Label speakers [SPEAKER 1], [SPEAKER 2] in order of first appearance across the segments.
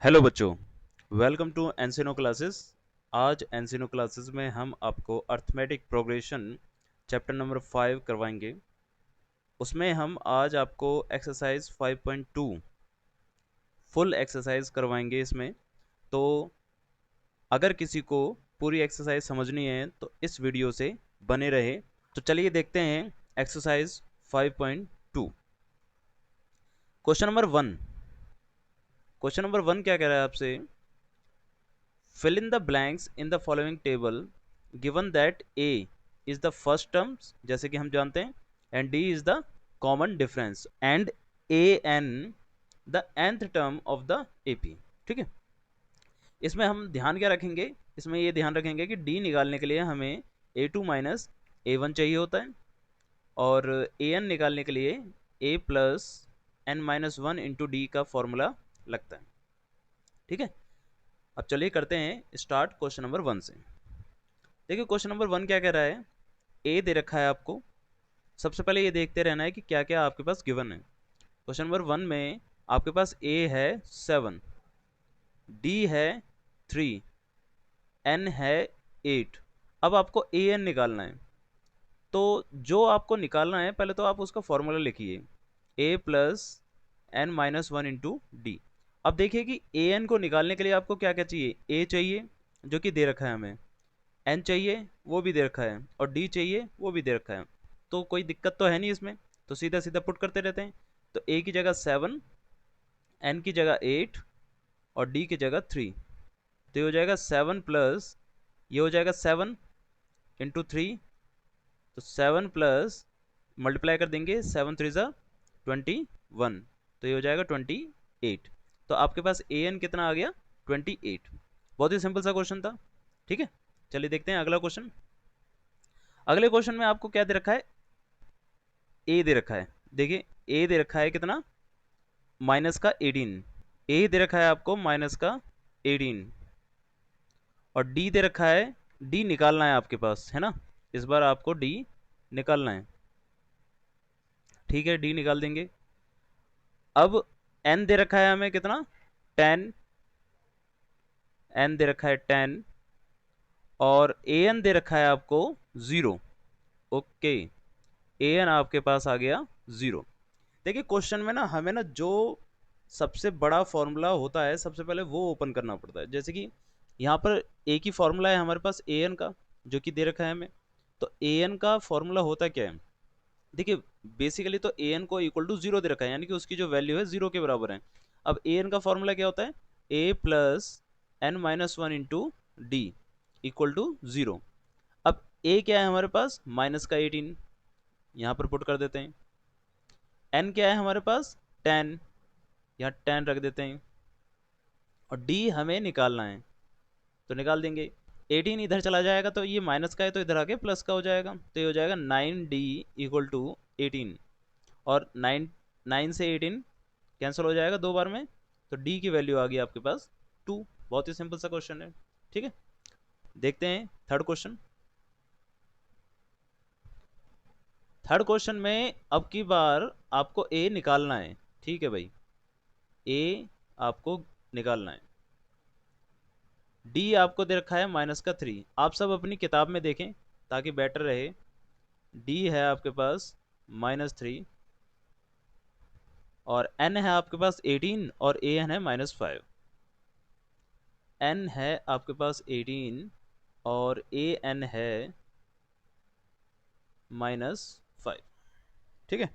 [SPEAKER 1] Hello बच्चों, welcome to एनसिनो classes. आज एनसिनो classes में हम आपको अर्थमेटिक प्रोग्रेशन चैप्टर नंबर 5 करवाएंगे। उसमें हम आज आपको एक्सरसाइज 5.2 फुल एक्सरसाइज करवाएंगे। इसमें तो अगर किसी को पूरी एक्सरसाइज समझनी है तो इस वीडियो से बने रहे। तो चलिए देखते हैं एक्सरसाइज 5.2। क्वेश्चन नंबर 1 क्या कह रहा है आपसे? Fill in the blanks in the following table given that A is the first term जैसे कि हम जानते हैं and D is the common difference and AN the nth term of the AP। ठीक है, इसमें हम ध्यान क्या रखेंगे? इसमें ये ध्यान रखेंगे कि D निकालने के लिए हमें A2 माइनस A1 चाहिए होता है और AN निकालने के लिए A plus N minus 1 into D का फॉर्मूला लगता है। ठीक है, अब चलिए करते हैं स्टार्ट क्वेश्चन नंबर 1 से। देखिए क्वेश्चन नंबर 1 क्या कह रहा है? ए दे रखा है आपको। सबसे पहले ये देखते रहना है कि क्या क्या आपके पास गिवन है। क्वेश्चन नंबर 1 में आपके पास ए है 7, डी है 3, एन है 8। अब आपको ए एन निकालना है। तो जो आपको निकालना है पहले तो आप उसका फॉर्मूला लिखिए, A plus N minus 1 into D. अब देखिए कि ए एन को निकालने के लिए आपको क्या क्या चाहिए? ए चाहिए जो कि दे रखा है हमें, एन चाहिए वो भी दे रखा है, और डी चाहिए वो भी दे रखा है। तो कोई दिक्कत तो है नहीं इसमें, तो सीधा सीधा पुट करते रहते हैं। तो ए की जगह 7, एन की जगह 8 और डी की जगह 3। तो ये हो जाएगा 7 प्लस, ये हो जाएगा 7 इंटू 3। तो 7 प्लस मल्टीप्लाई कर देंगे, 7 3 ज़ा 21, तो ये हो जाएगा 28। तो आपके पास ए एन कितना आ गया? 28। बहुत ही सिंपल सा क्वेश्चन था। ठीक है, चलिए देखते हैं अगला क्वेश्चन। अगले क्वेश्चन में आपको क्या दे रखा है? ए दे रखा है। देखिए ए दे रखा है कितना? माइनस का 18। ए दे रखा है आपको माइनस का 18 और डी दे रखा है, डी निकालना है आपके पास, है ना? इस बार आपको डी निकालना है। ठीक है, डी निकाल देंगे। अब एन दे रखा है हमें कितना? 10। एन दे रखा है 10 और ए एन दे रखा है आपको 0। ओके, ए एन आपके पास आ गया 0। देखिए क्वेश्चन में ना हमें ना जो सबसे बड़ा फॉर्मूला होता है सबसे पहले वो ओपन करना पड़ता है। जैसे कि यहाँ पर एक ही फॉर्मूला है हमारे पास ए एन का, जो कि दे रखा है हमें। तो ए एन का फॉर्मूला होता क्या है? देखिए बेसिकली तो ए एन को इक्वल टू 0 दे रखा है, यानी कि उसकी जो वैल्यू है 0 के बराबर है। अब ए एन का फॉर्मूला क्या होता है? A plus N minus 1 into D equal to 0। अब ए क्या है हमारे पास? माइनस का 18, यहाँ पर पुट कर देते हैं। एन क्या है हमारे पास? 10, यहाँ 10 रख देते हैं। और डी हमें निकालना है, तो निकाल देंगे। 18 इधर चला जाएगा तो ये माइनस का है, तो इधर आके प्लस का हो जाएगा। तो ये हो जाएगा 9d इक्वल टू 18। और 9 से 18 कैंसिल हो जाएगा दो बार में, तो डी की वैल्यू आ गई आपके पास 2। बहुत ही सिंपल सा क्वेश्चन है। ठीक है, देखते हैं थर्ड क्वेश्चन। थर्ड क्वेश्चन में अब की बार आपको ए निकालना है। ठीक है भाई, ए आपको निकालना है। डी आपको दे रखा है माइनस का 3। आप सब अपनी किताब में देखें ताकि बेटर रहे। डी है आपके पास -3 और एन है आपके पास 18 और ए एन है -5। एन है आपके पास 18 और ए एन है -5। ठीक है,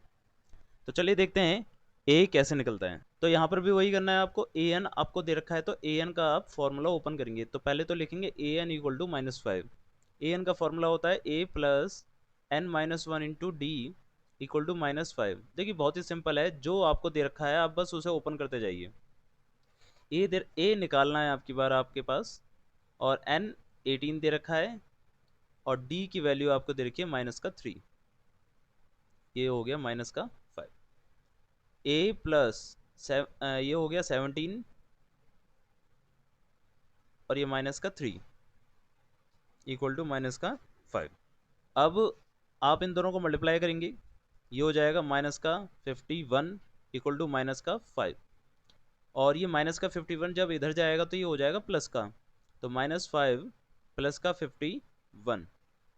[SPEAKER 1] तो चलिए देखते हैं ए कैसे निकलता है। तो यहाँ पर भी वही करना है आपको। ए एन आपको दे रखा है तो ए एन का आप फॉर्मूला ओपन करेंगे। तो पहले तो लिखेंगे A N equal to -5। A N का फॉर्मूला होता है A plus N minus 1 into D equal to -5। देखिए बहुत ही सिंपल है, जो आपको दे रखा है आप बस उसे ओपन करते जाइए। ए निकालना है आपकी बार आपके पास, और एन 18 दे रखा है और डी की वैल्यू आपको दे रखी है -3। ये हो गया -5। ए प्लस ये हो गया 17 और ये -3 इक्वल टू -5। अब आप इन दोनों को मल्टीप्लाई करेंगे, ये हो जाएगा -51 इक्वल टू -5। और ये माइनस का 51 जब इधर जाएगा तो ये हो जाएगा प्लस का, तो -5 प्लस का 51,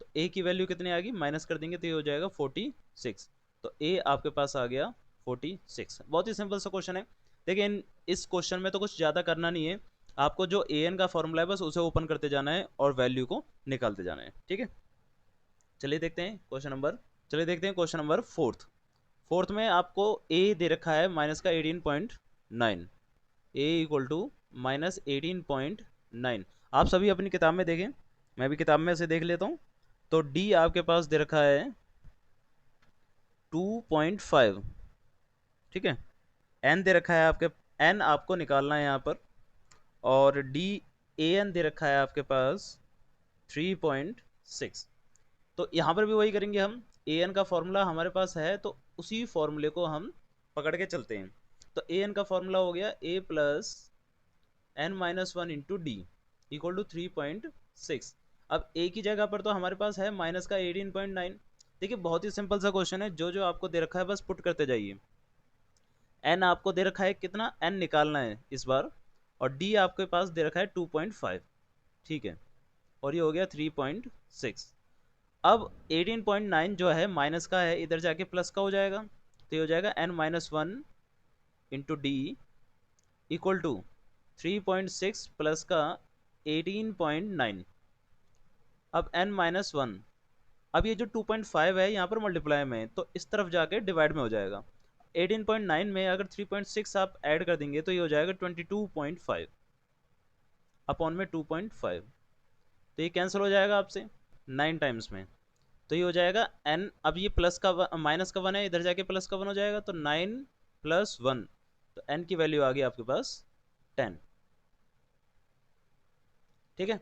[SPEAKER 1] तो ए की वैल्यू कितनी आ गई, माइनस कर देंगे तो ये हो जाएगा 46। तो ए आपके पास आ गया 46। बहुत ही सिंपल सा क्वेश्चन है। लेकिन इस क्वेश्चन में तो कुछ ज़्यादा करना नहीं है, आपको जो ए एन का फॉर्मूला है बस उसे ओपन करते जाना है और वैल्यू को निकालते जाना है, ठीक है। चलिए देखते हैं क्वेश्चन नंबर फोर्थ में आपको ए दे रखा है माइनस का 18.9, ए इक्वल टू -18.9। आप सभी अपनी किताब में देखें, मैं भी किताब में से देख लेता हूँ। तो डी आपके पास दे रखा है 2.5, ठीक है। एन दे रखा है आपके, एन आपको निकालना है यहाँ पर, और डी ए एन दे रखा है आपके पास 3.6। तो यहाँ पर भी वही करेंगे हम, ए एन का फॉर्मूला हमारे पास है तो उसी फॉर्मूले को हम पकड़ के चलते हैं। तो ए एन का फॉर्मूला हो गया A plus N minus one into D equal to 3.6। अब ए की जगह पर तो हमारे पास है माइनस का 18.9। देखिए बहुत ही सिंपल सा क्वेश्चन है, जो जो आपको दे रखा है बस पुट करते जाइए। एन आपको दे रखा है कितना, एन निकालना है इस बार, और डी आपके पास दे रखा है 2.5, ठीक है, और ये हो गया 3.6। अब 18.9 जो है माइनस का है, इधर जाके प्लस का हो जाएगा, तो ये हो जाएगा n minus one into D equal to 3.6 plus का 18.9। अब n माइनस वन, अब ये जो 2.5 है यहाँ पर मल्टीप्लाई में, तो इस तरफ जाके डिवाइड में हो जाएगा। 18.9 में अगर 3.6 आप ऐड कर देंगे तो ये हो जाएगा 22.5 अपॉन में 2.5, तो ये कैंसिल हो जाएगा आपसे 9 टाइम्स में, तो ये हो जाएगा n। अब ये प्लस का माइनस का 1 है, इधर जाके प्लस का 1 हो जाएगा, तो 9 प्लस 1, तो n की वैल्यू आ गई आपके पास 10, ठीक है।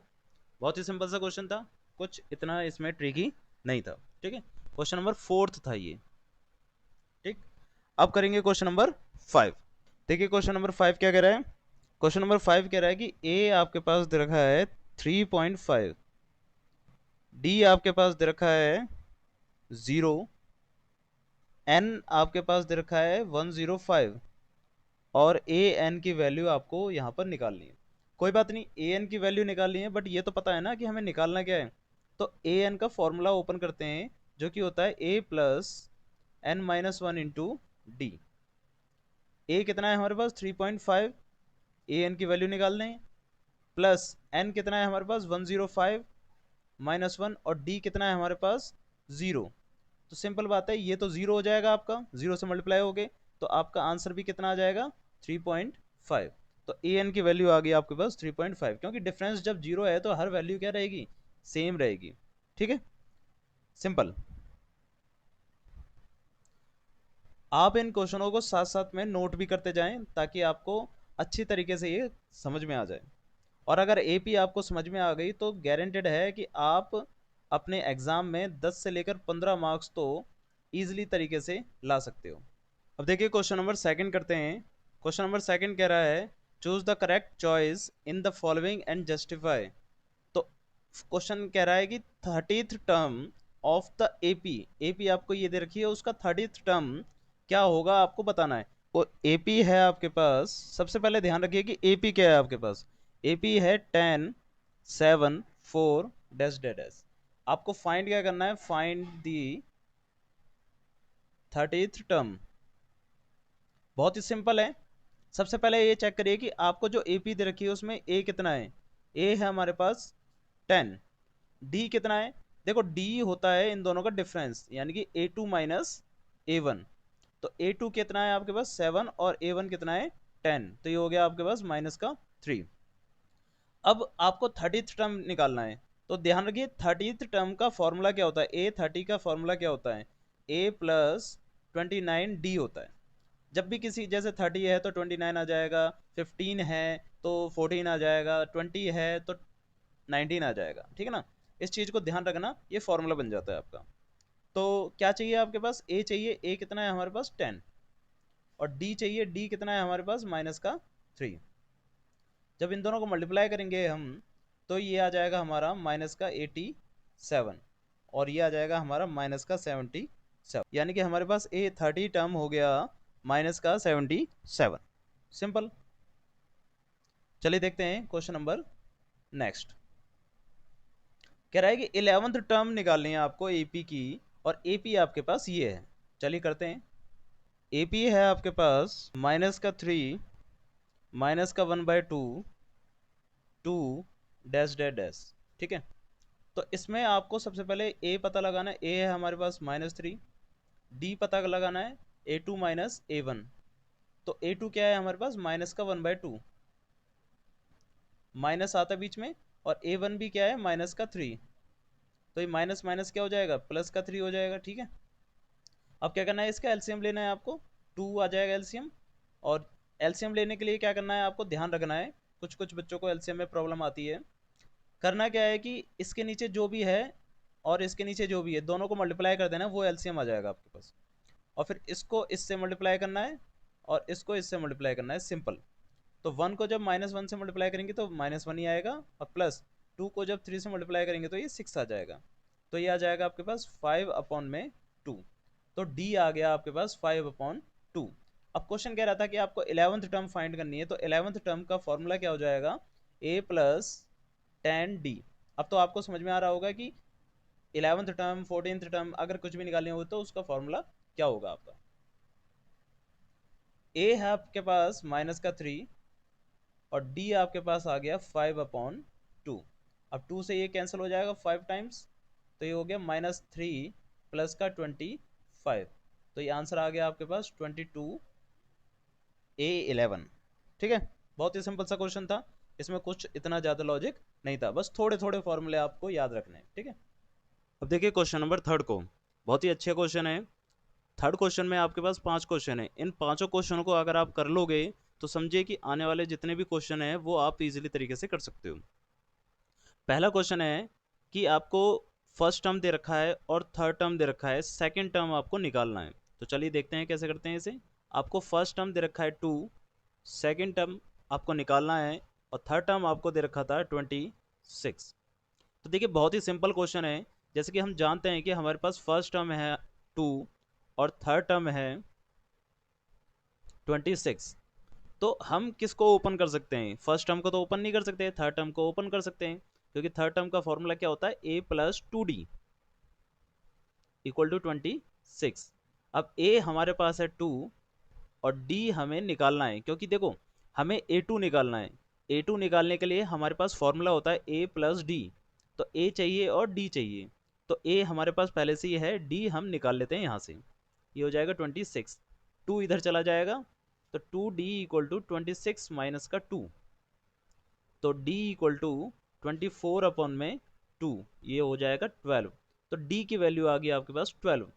[SPEAKER 1] बहुत ही सिंपल सा क्वेश्चन था, कुछ इतना इसमें ट्रिकी नहीं था, ठीक है। क्वेश्चन नंबर फोर्थ था ये, ठीक। अब करेंगे क्वेश्चन नंबर 5। देखिए क्वेश्चन नंबर 5 क्या कह रहा है, क्वेश्चन नंबर 5 कह रहा है कि ए आपके पास दे रखा है 3.5, डी आपके पास दे रखा है 0, एन आपके पास दे रखा है 105, और ए एन की वैल्यू आपको यहाँ पर निकालनी है। कोई बात नहीं, ए एन की वैल्यू निकालनी है, बट ये तो पता है ना कि हमें निकालना क्या है। तो ए एन का फॉर्मूला ओपन करते हैं, जो कि होता है A plus N minus one into D. A कितना है हमारे पास 3.5, ए एन की वैल्यू निकालने हैं, प्लस एन कितना है हमारे पास 105 माइनस वन, और डी कितना है हमारे पास 0। तो सिंपल बात है, ये तो 0 हो जाएगा, आपका 0 से मल्टीप्लाई हो गए, तो आपका आंसर भी कितना आ जाएगा 3.5। तो ए एन की वैल्यू आ गई आपके पास 3.5, क्योंकि डिफरेंस जब 0 है तो हर वैल्यू क्या रहेगी, सेम रहेगी, ठीक है, सिंपल। आप इन क्वेश्चनों को साथ साथ में नोट भी करते जाएं ताकि आपको अच्छी तरीके से ये समझ में आ जाए। और अगर एपी आपको समझ में आ गई तो गारंटेड है कि आप अपने एग्जाम में 10 से लेकर 15 मार्क्स तो ईजिली तरीके से ला सकते हो। अब देखिए क्वेश्चन नंबर सेकंड करते हैं। क्वेश्चन नंबर सेकंड कह रहा है choose the correct choice in the following and justify. तो क्वेश्चन कह रहा है कि 30th term of the AP, AP आपको ये दे रखी है, उसका 30th टर्म क्या होगा आपको बताना है। वो एपी है आपके पास, सबसे पहले ध्यान रखिए कि एपी क्या है आपके पास, एपी है 10 7 4 डैश डैश। आपको फाइंड क्या करना है, फाइंड दी 30th टर्म। बहुत ही सिंपल है, सबसे पहले ये चेक करिए कि आपको जो एपी दे रखी है उसमें ए कितना है, ए है हमारे पास 10, डी कितना है, देखो डी होता है इन दोनों का डिफरेंस, यानी कि A2 माइनस A1। तो A2 कितना है आपके पास 7, और A1 कितना है 10, तो ये हो गया आपके पास माइनस का 3। अब आपको 30th टर्म निकालना है, तो ध्यान रखिए 30th टर्म का फॉर्मूला क्या होता है, A30 का फॉर्मूला क्या होता है, A प्लस 29D होता है। जब भी किसी जैसे 30 है तो 29 आ जाएगा, 15 है तो 14 आ जाएगा, 20 है तो 19 आ जाएगा, ठीक है ना। इस चीज़ को ध्यान रखना, ये फॉर्मूला बन जाता है आपका। तो क्या चाहिए आपके पास, ए चाहिए, ए कितना है हमारे पास 10, और डी चाहिए, डी कितना है हमारे पास माइनस का 3। जब इन दोनों को मल्टीप्लाई करेंगे हम तो ये आ जाएगा हमारा माइनस का 87, और ये आ जाएगा हमारा माइनस का 77, यानी कि हमारे पास ए 30 टर्म हो गया माइनस का 77। सिंपल। चलिए देखते हैं क्वेश्चन नंबर नेक्स्ट। कह रहा है कि 11th टर्म निकालनी है आपको एपी की, और एपी आपके पास ये है। चलिए करते हैं। एपी है आपके पास माइनस का 3, माइनस का 1/2, 2 डैश डैश डैश। ठीक है, तो इसमें आपको सबसे पहले ए पता लगाना है। ए है हमारे पास -3, डी पता लगाना है A2 माइनस A1। तो A2 क्या है हमारे पास माइनस का 1/2, माइनस आता है बीच में, और A1 भी क्या है माइनस का 3। तो ये माइनस माइनस क्या हो जाएगा, प्लस का 3 हो जाएगा। ठीक है, अब क्या करना है, इसका एलसीएम लेना है आपको। 2 आ जाएगा एलसीएम। और एलसीएम लेने के लिए क्या करना है, आपको ध्यान रखना है, कुछ कुछ बच्चों को एलसीएम में प्रॉब्लम आती है। करना क्या है कि इसके नीचे जो भी है और इसके नीचे जो भी है, दोनों को मल्टीप्लाई कर देना है, वो एलसीएम आ जाएगा आपके पास। और फिर इसको इससे मल्टीप्लाई करना है और इसको इससे मल्टीप्लाई करना है, सिंपल। तो 1 को जब -1 से मल्टीप्लाई करेंगे तो -1 ही आएगा, और प्लस 2 को जब 3 से मल्टीप्लाई करेंगे तो ये 6 आ जाएगा। तो ये आ जाएगा आपके पास 5/2। तो डी आ गया आपके पास 5/2। अब क्वेश्चन कह रहा था कि आपको 11th टर्म फाइंड करनी है, तो 11th टर्म का फॉर्मूला क्या हो जाएगा, a प्लस 10d। अब तो आपको समझ में आ रहा होगा कि 11th टर्म 14th टर्म अगर कुछ भी निकालनी हो तो उसका फॉर्मूला क्या होगा आपका। a है आपके पास -3, और d आपके पास आ गया 5/2। अब 2 से ये कैंसिल हो जाएगा 5 टाइम्स, तो ये हो गया -3 प्लस का 25। तो ये आंसर आ गया आपके पास 22A11। ठीक है, बहुत ही सिंपल सा क्वेश्चन था, इसमें कुछ इतना ज़्यादा लॉजिक नहीं था, बस थोड़े थोड़े फॉर्मूले आपको याद रखने हैं। ठीक है, अब देखिए क्वेश्चन नंबर थर्ड को। बहुत ही अच्छे क्वेश्चन है। थर्ड क्वेश्चन में आपके पास 5 क्वेश्चन है। इन पांचों क्वेश्चनों को अगर आप कर लोगे तो समझिए कि आने वाले जितने भी क्वेश्चन हैं वो आप इजीली तरीके से कर सकते हो। पहला क्वेश्चन है कि आपको फर्स्ट टर्म दे रखा है और थर्ड टर्म दे रखा है, सेकंड टर्म आपको निकालना है। तो चलिए देखते हैं कैसे करते हैं इसे। आपको फर्स्ट टर्म दे रखा है 2, सेकंड टर्म आपको निकालना है, और थर्ड टर्म आपको दे रखा था 26। तो देखिए बहुत ही सिंपल क्वेश्चन है। जैसे कि हम जानते हैं कि हमारे पास फर्स्ट टर्म है 2 और थर्ड टर्म है 26। तो हम किसको ओपन कर सकते हैं, फर्स्ट टर्म को तो ओपन नहीं कर सकते, थर्ड टर्म को ओपन कर सकते हैं, क्योंकि थर्ड टर्म का फॉर्मूला क्या होता है, a plus 2d equal to 26। अब a हमारे पास है 2 और d हमें निकालना है, क्योंकि देखो हमें a2 निकालना है। a2 निकालने के लिए हमारे पास फॉर्मूला होता है a प्लस डी। तो a चाहिए और d चाहिए, तो a हमारे पास पहले से ही है, d हम निकाल लेते हैं यहाँ से। ये हो जाएगा 26, 2 इधर चला जाएगा, तो 2d इक्वल टू 26 माइनस का 2। तो d इक्वल टू 24/2, ये हो जाएगा 12। तो d की वैल्यू आ गई आपके पास 12।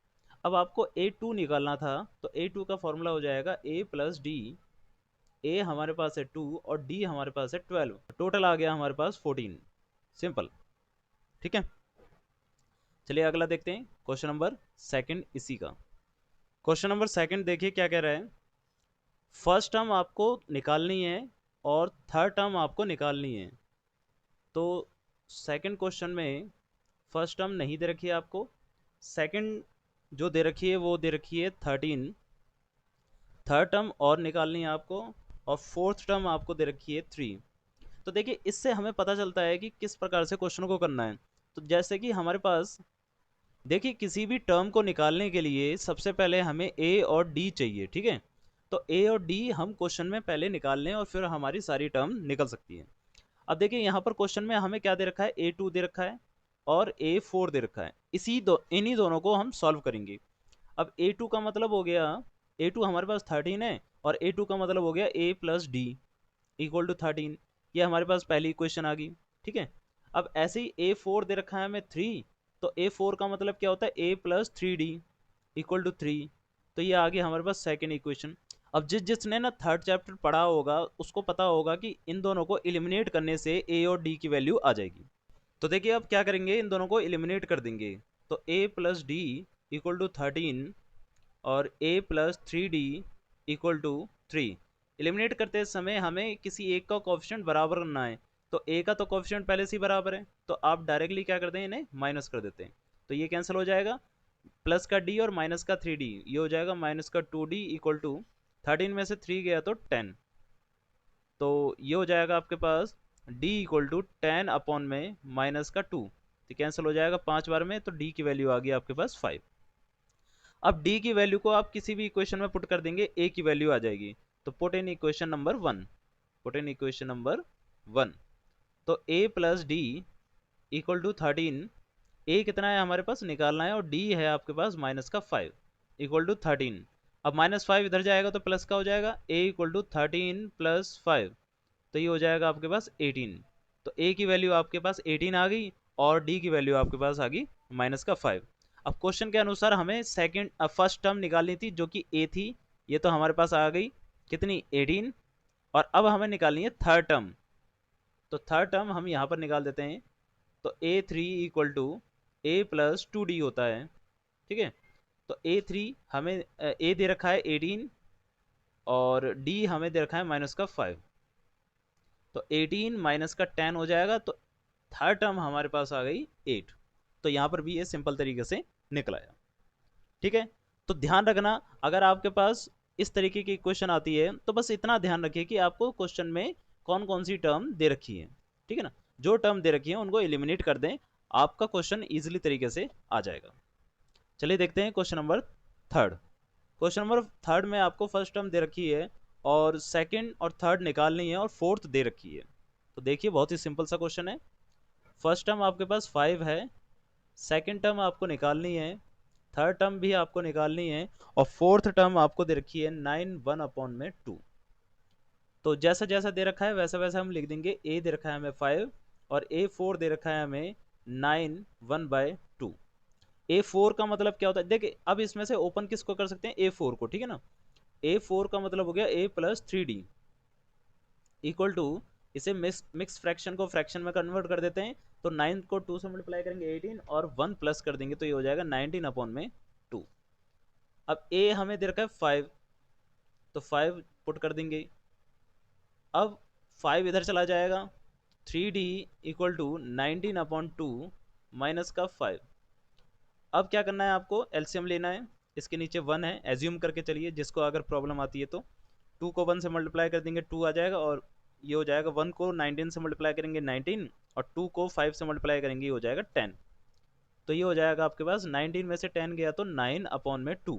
[SPEAKER 1] अब आपको a2 निकालना था, तो a2 का फॉर्मूला हो जाएगा a प्लस डी। a हमारे पास है 2 और d हमारे पास है 12, टोटल आ गया हमारे पास 14। सिंपल। ठीक है, चलिए अगला देखते हैं क्वेश्चन नंबर सेकंड इसी का। क्वेश्चन नंबर सेकंड देखिए क्या कह रहा है। फर्स्ट टर्म आपको निकालनी है और थर्ड टर्म आपको निकालनी है। तो सेकंड क्वेश्चन में फर्स्ट टर्म नहीं दे रखी है आपको, सेकंड जो दे रखी है वो दे रखी है 13, थर्ड टर्म और निकालनी है आपको, और फोर्थ टर्म आपको दे रखी है 3। तो देखिए इससे हमें पता चलता है कि किस प्रकार से क्वेश्चन को करना है। तो जैसे कि हमारे पास देखिए किसी भी टर्म को निकालने के लिए सबसे पहले हमें ए और डी चाहिए। ठीक है, तो ए और डी हम क्वेश्चन में पहले निकाल लें और फिर हमारी सारी टर्म निकल सकती है। अब देखिए यहाँ पर क्वेश्चन में हमें क्या दे रखा है, A2 दे रखा है और A4 दे रखा है। इन्हीं दोनों को हम सॉल्व करेंगे। अब A2 का मतलब हो गया, A2 हमारे पास 13 है, और A2 का मतलब हो गया A plus D equal to 13। ये हमारे पास पहली इक्वेशन आ गई। ठीक है, अब ऐसे ही A4 दे रखा है हमें 3, तो A4 का मतलब क्या होता है, A plus 3d equal to 3। तो ये आ गया हमारे पास सेकेंड इक्वेशन। अब जिसने ना थर्ड चैप्टर पढ़ा होगा उसको पता होगा कि इन दोनों को एलिमिनेट करने से ए और डी की वैल्यू आ जाएगी। तो देखिए अब क्या करेंगे, इन दोनों को एलिमिनेट कर देंगे। तो a plus D equal to 13 और a plus 3d equal to 3। Eliminate करते समय हमें किसी एक का कोफिशिएंट बराबर करना है। तो a का तो कोफिशिएंट पहले से ही बराबर है, तो आप डायरेक्टली क्या करते हैं, इन्हें माइनस कर देते हैं। तो ये कैंसिल हो जाएगा, प्लस का d और माइनस का 3d, ये हो जाएगा माइनस का 2d इक्वल टू 13 में से 3 गया तो 10। तो ये हो जाएगा आपके पास d इक्वल टू 10/-(-2). तो कैंसिल हो जाएगा 5 बार में, तो d की वैल्यू आ गई आपके पास 5। अब d की वैल्यू को आप किसी भी इक्वेशन में पुट कर देंगे, a की वैल्यू आ जाएगी। तो put in equation number 1, put in equation number 1। तो a plus D equal to 13। a कितना है हमारे पास निकालना है, और d है आपके पास माइनस का 5 इक्वल टू 13। अब -5 इधर जाएगा तो प्लस का हो जाएगा, a इक्वल टू 13 प्लस 5, तो ये हो जाएगा आपके पास 18। तो a की वैल्यू आपके पास 18 आ गई, और d की वैल्यू आपके पास आ गई माइनस का 5। अब क्वेश्चन के अनुसार हमें फर्स्ट टर्म निकालनी थी जो कि a थी, ये तो हमारे पास आ गई कितनी 18। और अब हमें निकालनी है थर्ड टर्म, तो थर्ड टर्म हम यहाँ पर निकाल देते हैं। तो a3 equal to a plus 2d होता है, ठीक है। तो a3 हमें a दे रखा है 18, और d हमें दे रखा है माइनस का 5। तो 18 माइनस का 10 हो जाएगा, तो थर्ड टर्म हमारे पास आ गई 8। तो यहाँ पर भी ये सिंपल तरीके से निकल आया, ठीक है। तो ध्यान रखना, अगर आपके पास इस तरीके की क्वेश्चन आती है तो बस इतना ध्यान रखिए कि आपको क्वेश्चन में कौन कौन सी टर्म दे रखी है, ठीक है ना। जो टर्म दे रखी है उनको एलिमिनेट कर दें, आपका क्वेश्चन इजीली तरीके से आ जाएगा। चलिए देखते हैं question number third. Question number third में आपको फर्स्ट टर्म दे रखी है, और सेकंड और थर्ड निकालनी है, और फोर्थ दे रखी है। तो देखिए बहुत ही सिंपल सा क्वेश्चन है। फर्स्ट टर्म आपके पास 5 है, सेकंड टर्म आपको निकालनी है, थर्ड टर्म भी आपको निकालनी है, और फोर्थ टर्म आपको दे रखी है 9 1/2। तो जैसा जैसा दे रखा है वैसा वैसा हम लिख देंगे। ए दे रखा है हमें 5, और A4 दे रखा है हमें 9 1/2। A4 का मतलब क्या होता है, देखिए अब इसमें से ओपन किसको कर सकते हैं, A4 को, ठीक है ना। A4 का मतलब हो गया a plus 3d equal to, इसे मिक्स फ्रैक्शन को फ्रैक्शन में कन्वर्ट कर देते हैं। तो 9 को 2 से मल्टीप्लाई करेंगे 18, और 1 प्लस कर देंगे तो ये हो जाएगा 19/2। अब a हमें दे रखा है 5, तो 5 पुट कर देंगे। अब 5 इधर चला जाएगा, 3d इक्वल टू 19/2 माइनस का 5। अब क्या करना है, आपको एलसीएम लेना है। इसके नीचे 1 है, एज्यूम करके चलिए, जिसको अगर प्रॉब्लम आती है तो 2 को 1 से मल्टीप्लाई कर देंगे 2 आ जाएगा, और ये हो जाएगा 1 को 19 से मल्टीप्लाई करेंगे 19, और 2 को 5 से मल्टीप्लाई करेंगे ये हो जाएगा 10। तो ये हो जाएगा आपके पास 19 में से 10 गया तो 9/2,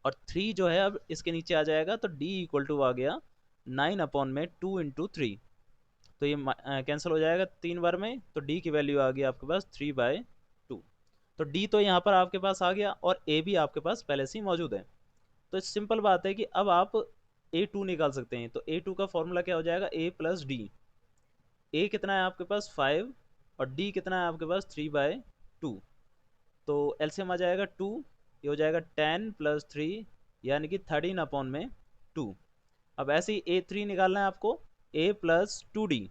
[SPEAKER 1] और 3 जो है अब इसके नीचे आ जाएगा, तो d इक्वल टू आ गया 9/2 इंटू 3। तो ये कैंसिल हो जाएगा 3 बार में, तो d की वैल्यू आ गई आपके पास 3/2। तो d तो यहाँ पर आपके पास आ गया, और a भी आपके पास पहले से ही मौजूद है। तो सिंपल बात है कि अब आप a2 निकाल सकते हैं। तो a2 का फॉर्मूला क्या हो जाएगा, a प्लस डी। a कितना है आपके पास 5, और d कितना है आपके पास 3/2। तो एलसीएम आ जाएगा 2, ये हो जाएगा 10 प्लस 3, यानी कि 13/2। अब ऐसे ही a3 निकालना है आपको, a प्लस 2d।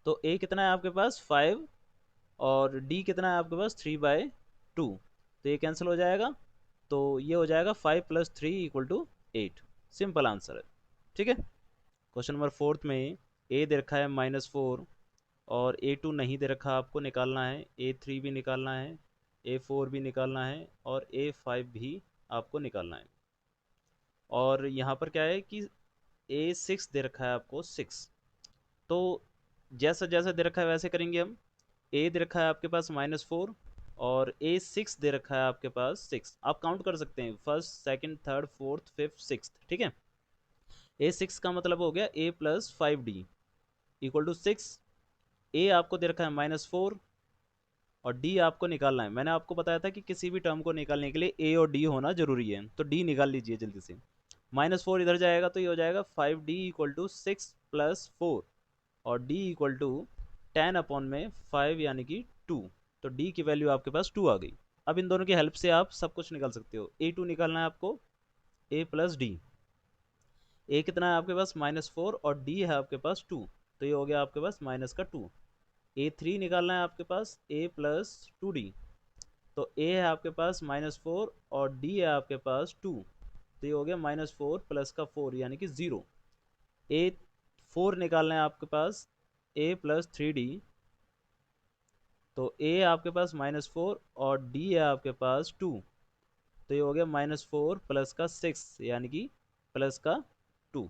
[SPEAKER 1] तो a कितना है आपके पास 5, और d कितना है आपके पास 3/2। तो ये कैंसिल हो जाएगा, तो ये हो जाएगा 5 plus 3 equal to 8। Simple answer है, ठीक है। क्वेश्चन नंबर फोर्थ में a दे रखा है -4, और a2 नहीं दे रखा, आपको निकालना है। a3 भी निकालना है, a4 भी निकालना है, और a5 भी आपको निकालना है। और यहाँ पर क्या है कि a6 दे रखा है आपको 6। तो जैसा जैसा दे रखा है वैसे करेंगे हम। a दे रखा है आपके पास -4, और a6 दे रखा है आपके पास 6। आप काउंट कर सकते हैं, first second third fourth fifth sixth, ठीक है। a6 का मतलब हो गया a plus 5d equal to 6। a आपको दे रखा है -4, और d आपको निकालना है। मैंने आपको बताया था कि किसी भी टर्म को निकालने के लिए a और d होना जरूरी है, तो d निकाल लीजिए जल्दी से। -4 इधर जाएगा तो ये हो जाएगा 5d इक्वल टू 6 प्लस 4, और d इक्वल टू 10/5 यानी कि 2। तो d की वैल्यू आपके पास 2 आ गई। अब इन दोनों की हेल्प से आप सब कुछ निकाल सकते हो। a2 निकालना है आपको, a प्लस डी। a कितना है आपके पास -4, और d है आपके पास 2, तो ये हो गया आपके पास माइनस का 2। a3 निकालना है आपके पास, a प्लस 2d। तो a है आपके पास -4, और d है आपके पास 2, तो ये हो गया -4 प्लस का 4 यानी कि 0। a4 निकालना है आपके पास, a प्लस 3d। तो a आपके पास -4, और d है आपके पास 2, तो ये हो गया -4 प्लस का 6 यानी कि प्लस का 2।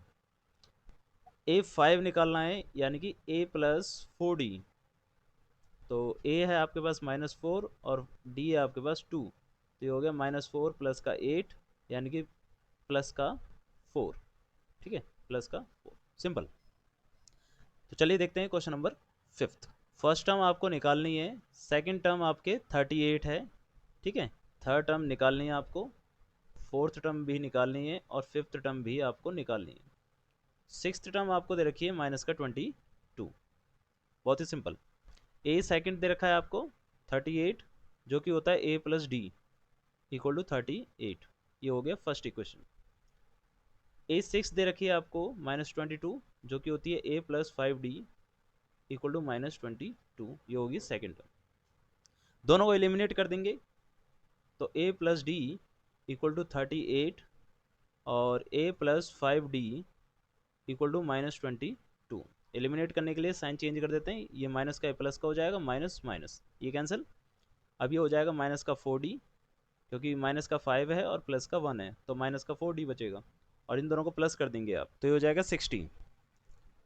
[SPEAKER 1] A5 निकालना है, यानी कि A प्लस 4D। तो A है आपके पास -4 और D है आपके पास 2, तो ये हो गया -4 प्लस का 8, यानी कि प्लस का 4। ठीक है, प्लस का 4, सिंपल। तो चलिए देखते हैं question number 5th। First term आपको निकालनी है, सेकंड टर्म आपके 38 है। ठीक है, थर्ड टर्म निकालनी है आपको, फोर्थ टर्म भी निकालनी है और फिफ्थ टर्म भी आपको निकालनी है। सिक्स्थ टर्म आपको दे रखी है -22। बहुत ही सिंपल। ए सेकंड दे रखा है आपको 38, जो कि होता है A plus D equal to 38। ये हो गया फर्स्ट इक्वेशन। ए सिक्स दे रखी है आपको -22, जो कि होती है A plus 5D equal to -22। ये होगी सेकेंड टर्म। दोनों को एलिमिनेट कर देंगे, तो A plus D equal to 38 और A plus 5D equal to -22। Eliminate करने के लिए साइन चेंज कर देते हैं, ये माइनस का प्लस का हो जाएगा, माइनस माइनस ये कैंसिल। अब ये हो जाएगा माइनस का 4D, क्योंकि माइनस का 5 है और प्लस का 1 है, तो माइनस का 4D बचेगा, और इन दोनों को प्लस कर देंगे आप, तो ये हो जाएगा 60।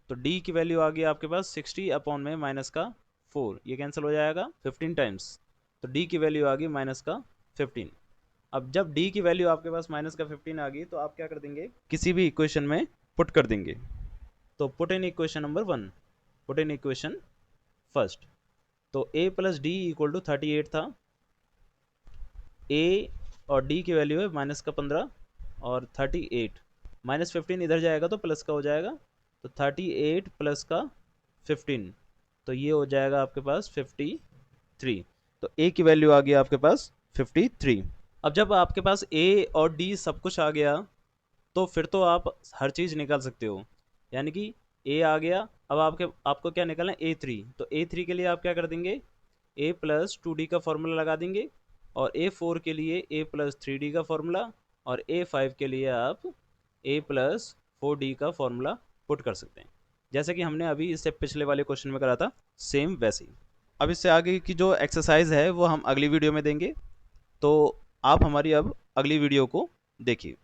[SPEAKER 1] तो D की वैल्यू आ गई आपके पास 60 अपॉन में माइनस का 4, ये कैंसिल हो जाएगा 15 टाइम्स, तो D की वैल्यू आ गई माइनस का 15। अब जब D की वैल्यू आपके पास माइनस का 15 आ गई, तो आप क्या कर देंगे, किसी भी इक्वेशन में पुट कर देंगे। तो put in equation number 1, put in equation first. तो a plus D equal to 38 था, a और d की वैल्यू है माइनस का 15 और 38, -15 इधर जाएगा तो प्लस का हो जाएगा, तो 38 प्लस का 15, तो ये हो जाएगा आपके पास 53। तो a की वैल्यू आ गई आपके पास 53। अब जब आपके पास a और d सब कुछ आ गया, तो फिर तो आप हर चीज़ निकाल सकते हो, यानी कि a आ गया। अब आपको क्या निकालना है, a3। तो a3 के लिए आप क्या कर देंगे, a प्लस 2d का फॉर्मूला लगा देंगे, और a4 के लिए a प्लस 3d का फॉर्मूला, और a5 के लिए आप a प्लस 4d का फॉर्मूला पुट कर सकते हैं, जैसे कि हमने अभी इससे पिछले वाले क्वेश्चन में करा था, सेम वैसे ही। अब इससे आगे की जो एक्सरसाइज है वो हम अगली वीडियो में देंगे, तो आप हमारी अब अगली वीडियो को देखिए।